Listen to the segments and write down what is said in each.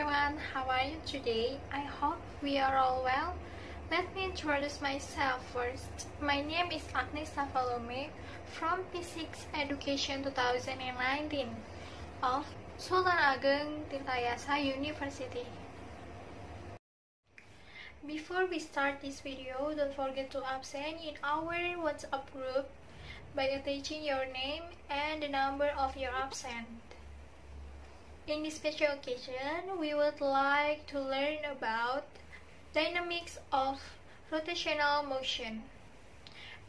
everyone, how are you today? I hope we are all well. Let me introduce myself first. My name is Agnes Savalome from P6 Education 2019 of Sultan Ageng Tirtayasa University. Before we start this video, don't forget to absent in our WhatsApp group by attaching your name and the number of your absent. In this special occasion, we would like to learn about dynamics of rotational motion.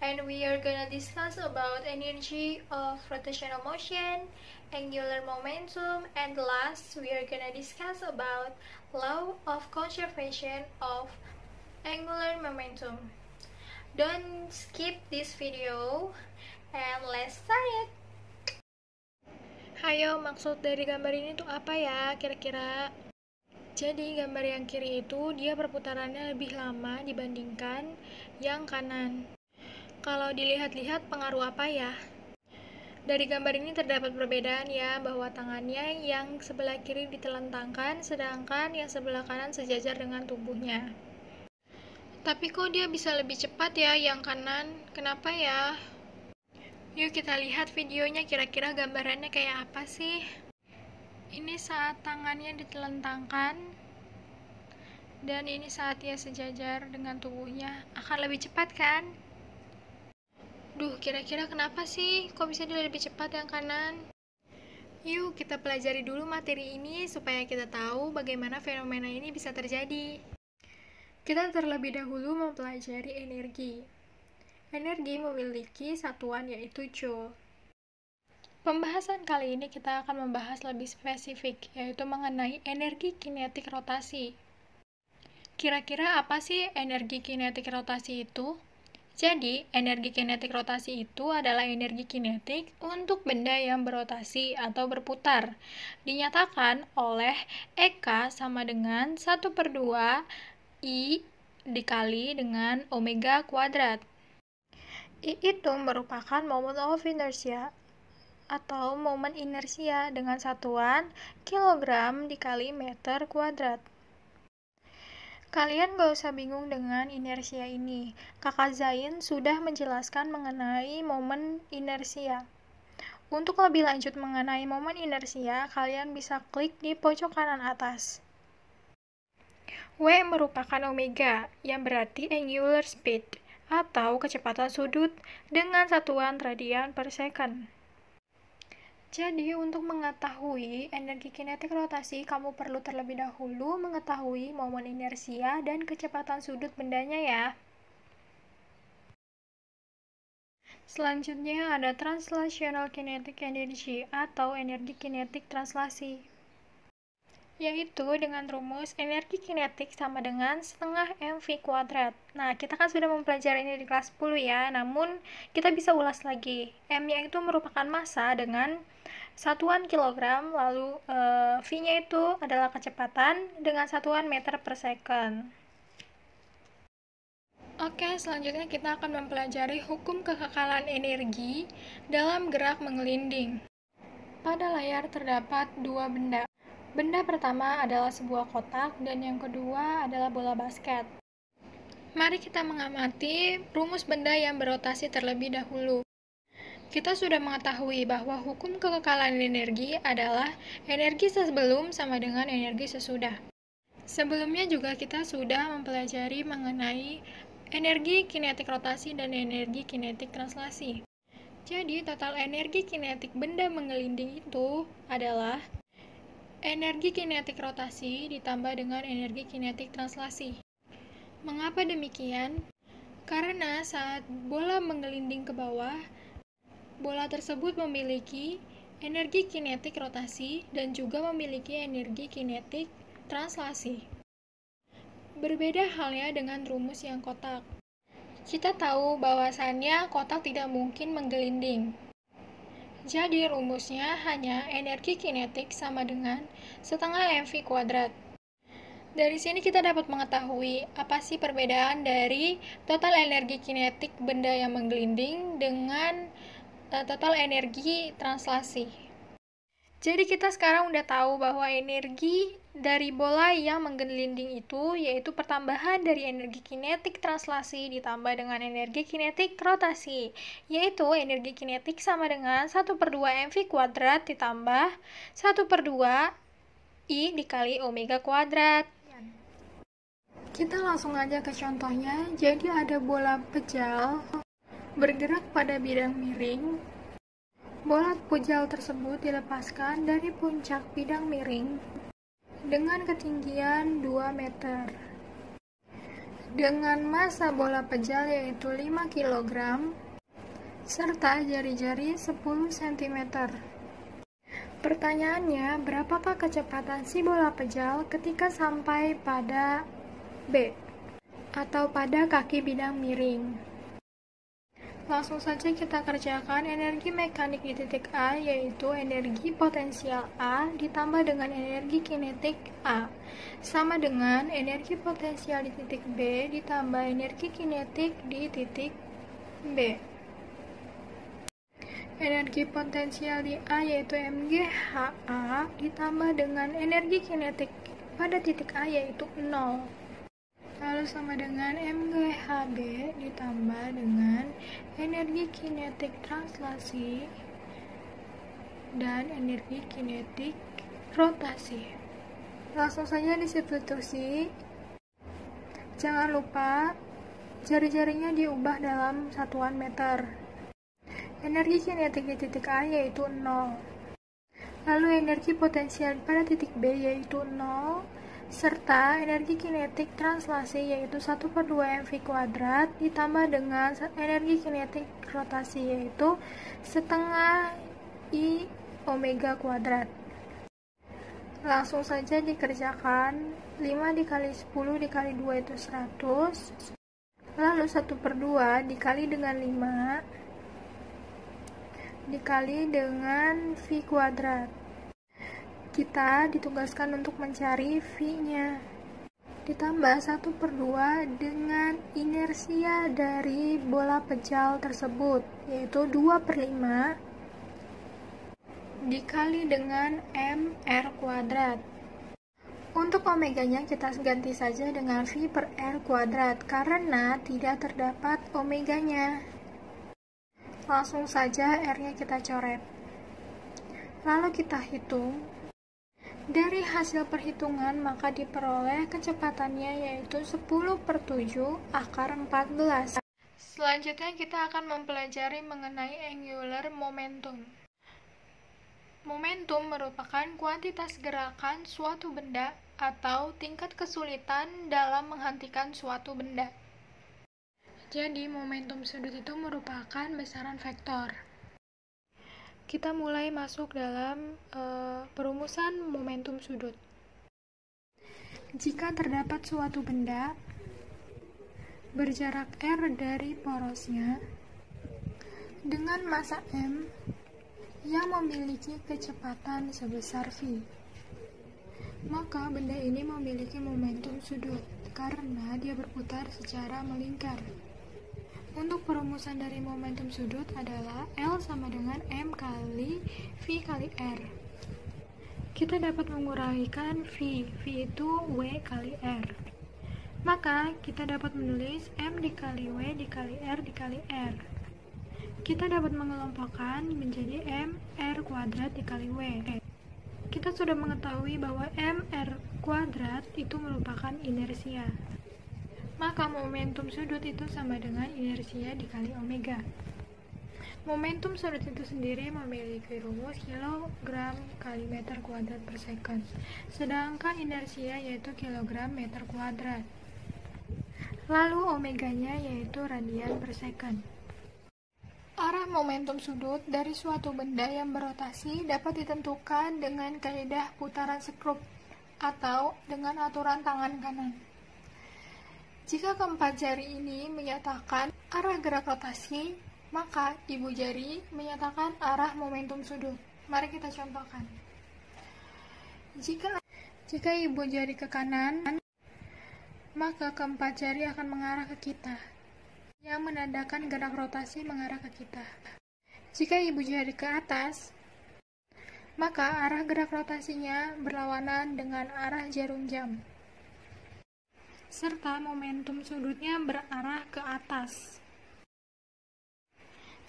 And we are gonna discuss about energy of rotational motion, angular momentum, and last, we are gonna discuss about law of conservation of angular momentum. Don't skip this video, and let's start it! Hayo, maksud dari gambar ini tuh apa ya kira-kira? Jadi gambar yang kiri itu dia perputarannya lebih lama dibandingkan yang kanan. Kalau dilihat-lihat pengaruh apa ya? Dari gambar ini terdapat perbedaan ya, bahwa tangannya yang sebelah kiri ditelentangkan sedangkan yang sebelah kanan sejajar dengan tubuhnya. Tapi kok dia bisa lebih cepat ya yang kanan? Kenapa ya? Yuk kita lihat videonya, kira-kira gambarannya kayak apa sih? Ini saat tangannya ditelentangkan, dan ini saat dia sejajar dengan tubuhnya. Akan lebih cepat kan? Duh, kira-kira kenapa sih? Kok bisa dia lebih cepat yang kanan? Yuk kita pelajari dulu materi ini supaya kita tahu bagaimana fenomena ini bisa terjadi. Kita terlebih dahulu mempelajari energi. Energi memiliki satuan yaitu Joule. Pembahasan kali ini kita akan membahas lebih spesifik, yaitu mengenai energi kinetik rotasi. Kira-kira apa sih energi kinetik rotasi itu? Jadi, energi kinetik rotasi itu adalah energi kinetik untuk benda yang berotasi atau berputar. Dinyatakan oleh EK sama dengan 1/2 I dikali dengan omega kuadrat. I itu merupakan moment of inertia atau momen inersia dengan satuan kilogram dikali meter kuadrat. Kalian gak usah bingung dengan inersia ini. Kakak Zain sudah menjelaskan mengenai momen inersia. Untuk lebih lanjut mengenai momen inersia, kalian bisa klik di pojok kanan atas. W merupakan omega, yang berarti angular speed, atau kecepatan sudut dengan satuan radian per second. Jadi, untuk mengetahui energi kinetik rotasi, kamu perlu terlebih dahulu mengetahui momen inersia dan kecepatan sudut bendanya ya. Selanjutnya ada translational kinetic energy atau energi kinetik translasi, yaitu dengan rumus energi kinetik sama dengan setengah mv kuadrat. Nah, kita kan sudah mempelajari ini di kelas 10 ya, namun kita bisa ulas lagi. M-nya itu merupakan massa dengan satuan kilogram, lalu V-nya itu adalah kecepatan dengan satuan meter per second. Oke, selanjutnya kita akan mempelajari hukum kekekalan energi dalam gerak menggelinding. Pada layar terdapat dua benda. Benda pertama adalah sebuah kotak dan yang kedua adalah bola basket. Mari kita mengamati rumus benda yang berotasi terlebih dahulu. Kita sudah mengetahui bahwa hukum kekekalan energi adalah energi sebelum sama dengan energi sesudah. Sebelumnya juga kita sudah mempelajari mengenai energi kinetik rotasi dan energi kinetik translasi. Jadi, total energi kinetik benda menggelinding itu adalah energi kinetik rotasi ditambah dengan energi kinetik translasi. Mengapa demikian? Karena saat bola menggelinding ke bawah, bola tersebut memiliki energi kinetik rotasi dan juga memiliki energi kinetik translasi. Berbeda halnya dengan rumus yang kotak. Kita tahu bahwasannya kotak tidak mungkin menggelinding. Jadi rumusnya hanya energi kinetik sama dengan setengah mv kuadrat. Dari sini kita dapat mengetahui apa sih perbedaan dari total energi kinetik benda yang menggelinding dengan total energi translasi. Jadi kita sekarang udah tahu bahwa energi dari bola yang menggelinding itu yaitu pertambahan dari energi kinetik translasi ditambah dengan energi kinetik rotasi, yaitu energi kinetik sama dengan 1/2 mv kuadrat ditambah 1/2 I dikali omega kuadrat. Kita langsung aja ke contohnya. Jadi ada bola pejal bergerak pada bidang miring. Bola pejal tersebut dilepaskan dari puncak bidang miring dengan ketinggian 2 meter. Dengan massa bola pejal yaitu 5 kg serta jari-jari 10 cm. Pertanyaannya, berapakah kecepatan si bola pejal ketika sampai pada B atau pada kaki bidang miring? Langsung saja kita kerjakan. Energi mekanik di titik A yaitu energi potensial A ditambah dengan energi kinetik A sama dengan energi potensial di titik B ditambah energi kinetik di titik B. Energi potensial di A yaitu mgHA ditambah dengan energi kinetik pada titik A yaitu 0. Lalu sama dengan mgHB ditambah dengan energi kinetik translasi dan energi kinetik rotasi. Langsung saja disubstitusi. Jangan lupa jari-jarinya diubah dalam satuan meter. Energi kinetik di titik A yaitu 0. Lalu energi potensial pada titik B yaitu 0. Serta energi kinetik translasi yaitu 1/2 mv kuadrat ditambah dengan energi kinetik rotasi yaitu setengah I omega kuadrat. Langsung saja dikerjakan. 5 dikali 10 dikali 2 itu 100. Lalu 1/2 dikali dengan 5 dikali dengan V kuadrat. Kita ditugaskan untuk mencari V-nya. Ditambah 1/2 dengan inersia dari bola pejal tersebut, yaitu 2/5 dikali dengan mr kuadrat. Untuk omeganya kita ganti saja dengan V per R kuadrat, karena tidak terdapat omeganya. Langsung saja R-nya kita coret. Lalu kita hitung. Dari hasil perhitungan maka diperoleh kecepatannya yaitu 10/7 akar 14. Selanjutnya kita akan mempelajari mengenai angular momentum. Momentum merupakan kuantitas gerakan suatu benda atau tingkat kesulitan dalam menghentikan suatu benda. Jadi momentum sudut itu merupakan besaran vektor. Kita mulai masuk dalam perumusan momentum sudut. Jika terdapat suatu benda berjarak R dari porosnya dengan massa M yang memiliki kecepatan sebesar V, maka benda ini memiliki momentum sudut karena dia berputar secara melingkar. Untuk perumusan dari momentum sudut adalah L sama dengan M kali V kali R. Kita dapat menguraikan V itu W kali R. Maka kita dapat menulis M dikali W dikali R dikali R. Kita dapat mengelompokkan menjadi M R kuadrat dikali W. Kita sudah mengetahui bahwa M R kuadrat itu merupakan inersia. Maka momentum sudut itu sama dengan inersia dikali omega. Momentum sudut itu sendiri memiliki rumus kilogram kali meter kuadrat per second, sedangkan inersia yaitu kilogram meter kuadrat. Lalu omeganya yaitu radian per second. Arah momentum sudut dari suatu benda yang berotasi dapat ditentukan dengan kaidah putaran skrup atau dengan aturan tangan kanan. Jika keempat jari ini menyatakan arah gerak rotasi, maka ibu jari menyatakan arah momentum sudut. Mari kita contohkan. Jika ibu jari ke kanan, maka keempat jari akan mengarah ke kita, yang menandakan gerak rotasi mengarah ke kita. Jika ibu jari ke atas, maka arah gerak rotasinya berlawanan dengan arah jarum jam. Serta momentum sudutnya berarah ke atas.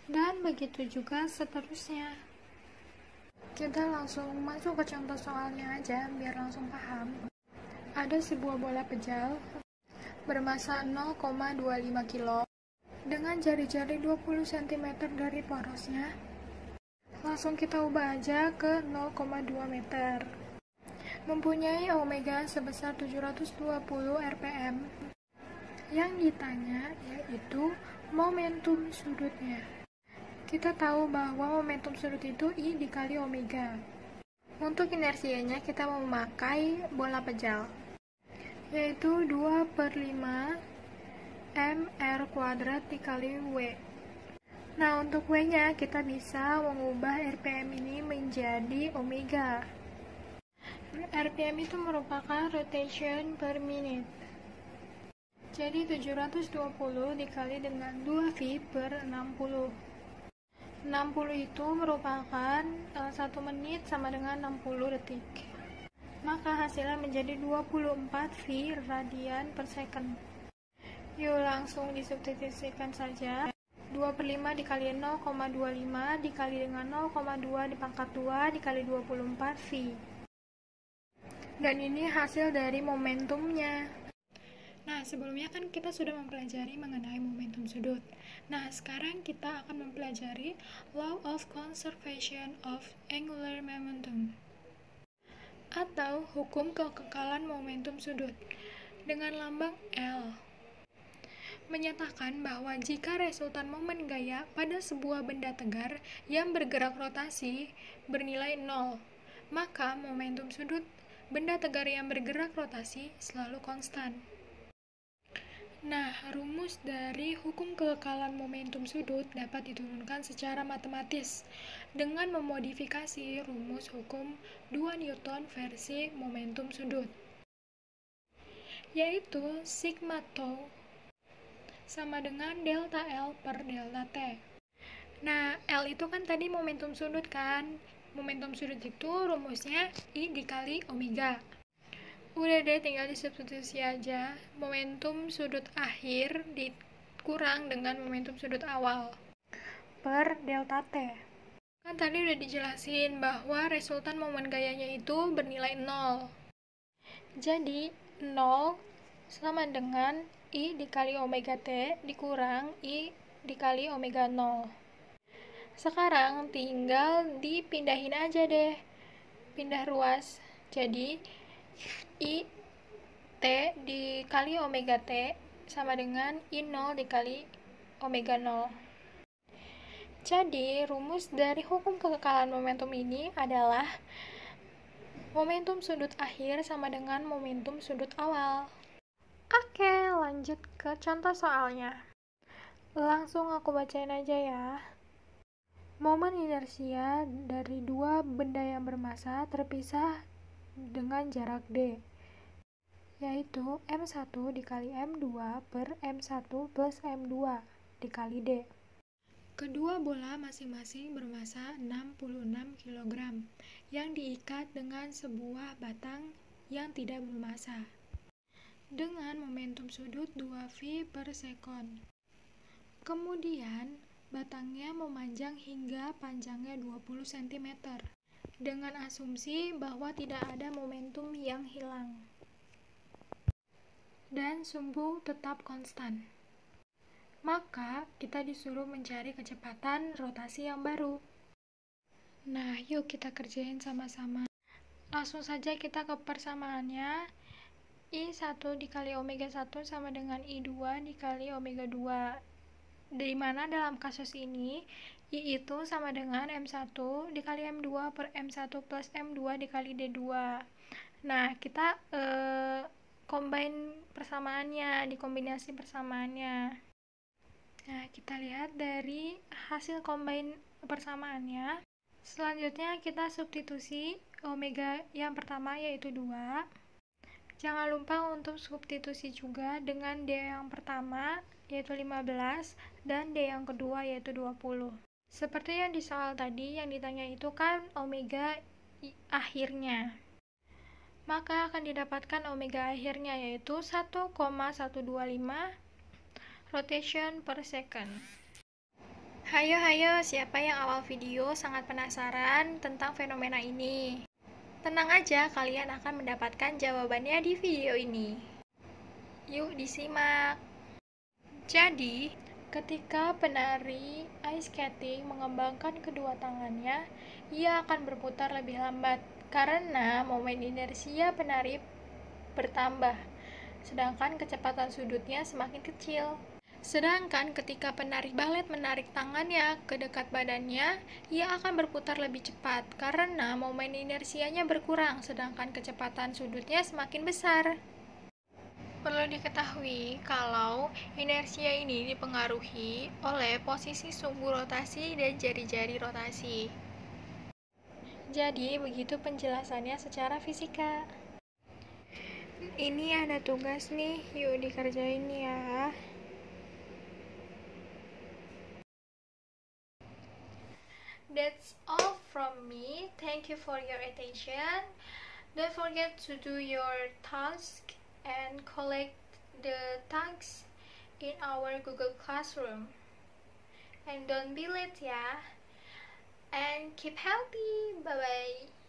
Dan begitu juga seterusnya. Kita langsung masuk ke contoh soalnya aja biar langsung paham. Ada sebuah bola pejal bermassa 0,25 kilo dengan jari-jari 20 cm dari porosnya. Langsung kita ubah aja ke 0,2 meter. Mempunyai omega sebesar 720 rpm. Yang ditanya yaitu momentum sudutnya. Kita tahu bahwa momentum sudut itu I dikali omega. Untuk inersianya kita memakai bola pejal, yaitu 2/5 mr kuadrat dikali W. Nah, untuk W-nya kita bisa mengubah RPM ini menjadi omega. RPM itu merupakan rotation per minute. Jadi 720 dikali dengan 2V per 60. 60 itu merupakan 1 menit sama dengan 60 detik. Maka hasilnya menjadi 24 V radian per second. Yuk langsung disubstitusikan saja. 2/5 dikali 0,25 dikali dengan 0,2 dipangkat 2 dikali 24 V. Dan ini hasil dari momentumnya. Nah, sebelumnya kan kita sudah mempelajari mengenai momentum sudut. Nah, sekarang kita akan mempelajari Law of Conservation of Angular Momentum atau hukum kekekalan momentum sudut dengan lambang L. Menyatakan bahwa jika resultan momen gaya pada sebuah benda tegar yang bergerak rotasi bernilai 0, maka momentum sudut benda tegar yang bergerak rotasi selalu konstan. Nah, rumus dari hukum kekekalan momentum sudut dapat diturunkan secara matematis dengan memodifikasi rumus hukum 2 Newton versi momentum sudut, yaitu sigma tau sama dengan delta L per delta T. Nah, L itu kan tadi momentum sudut kan? Momentum sudut itu rumusnya I dikali omega. Udah deh, tinggal disubstitusi aja. Momentum sudut akhir dikurang dengan momentum sudut awal per delta T. Kan tadi udah dijelasin bahwa resultan momen gayanya itu bernilai 0. Jadi 0 sama dengan I dikali omega T dikurang I dikali omega 0. Sekarang tinggal dipindahin aja deh. Pindah ruas. Jadi I T dikali omega T sama dengan I0 dikali omega 0. Jadi, rumus dari hukum kekekalan momentum ini adalah momentum sudut akhir sama dengan momentum sudut awal. Oke, lanjut ke contoh soalnya. Langsung aku bacain aja ya. Momen inersia dari dua benda yang bermassa terpisah dengan jarak D, yaitu M1 dikali M2 per M1 plus M2 dikali D. Kedua bola masing-masing bermassa 66 kg yang diikat dengan sebuah batang yang tidak bermassa dengan momentum sudut 2V per sekon. Kemudian, batangnya memanjang hingga panjangnya 20 cm dengan asumsi bahwa tidak ada momentum yang hilang dan sumbu tetap konstan. Maka kita disuruh mencari kecepatan rotasi yang baru. Nah, yuk kita kerjain sama-sama. Langsung saja kita ke persamaannya. I1 dikali omega 1 sama dengan I2 dikali omega 2. Di mana dalam kasus ini I itu sama dengan M1 dikali M2 per M1 plus M2 dikali D2. Nah, kita combine persamaannya, dikombinasi persamaannya. Nah, kita lihat dari hasil combine persamaannya. Selanjutnya kita substitusi omega yang pertama yaitu 2. Jangan lupa untuk substitusi juga dengan D yang pertama yaitu 15 dan D yang kedua yaitu 20. Seperti yang di soal tadi yang ditanya itu kan omega akhirnya. Maka akan didapatkan omega akhirnya, yaitu 1,125 rotation per second. Hayo, siapa yang awal video sangat penasaran tentang fenomena ini? Tenang aja, kalian akan mendapatkan jawabannya di video ini. Yuk disimak. Jadi, ketika penari ice skating mengembangkan kedua tangannya, ia akan berputar lebih lambat karena momen inersia penari bertambah, sedangkan kecepatan sudutnya semakin kecil. Sedangkan ketika penari balet menarik tangannya ke dekat badannya, ia akan berputar lebih cepat karena momen inersianya berkurang, sedangkan kecepatan sudutnya semakin besar. Perlu diketahui kalau inersia ini dipengaruhi oleh posisi sumbu rotasi dan jari-jari rotasi. Jadi, begitu penjelasannya secara fisika. Ini ada tugas nih, yuk dikerjain ya. That's all from me. Thank you for your attention. Don't forget to do your task and collect the tasks in our Google Classroom. And don't be late ya. And keep healthy. Bye-bye.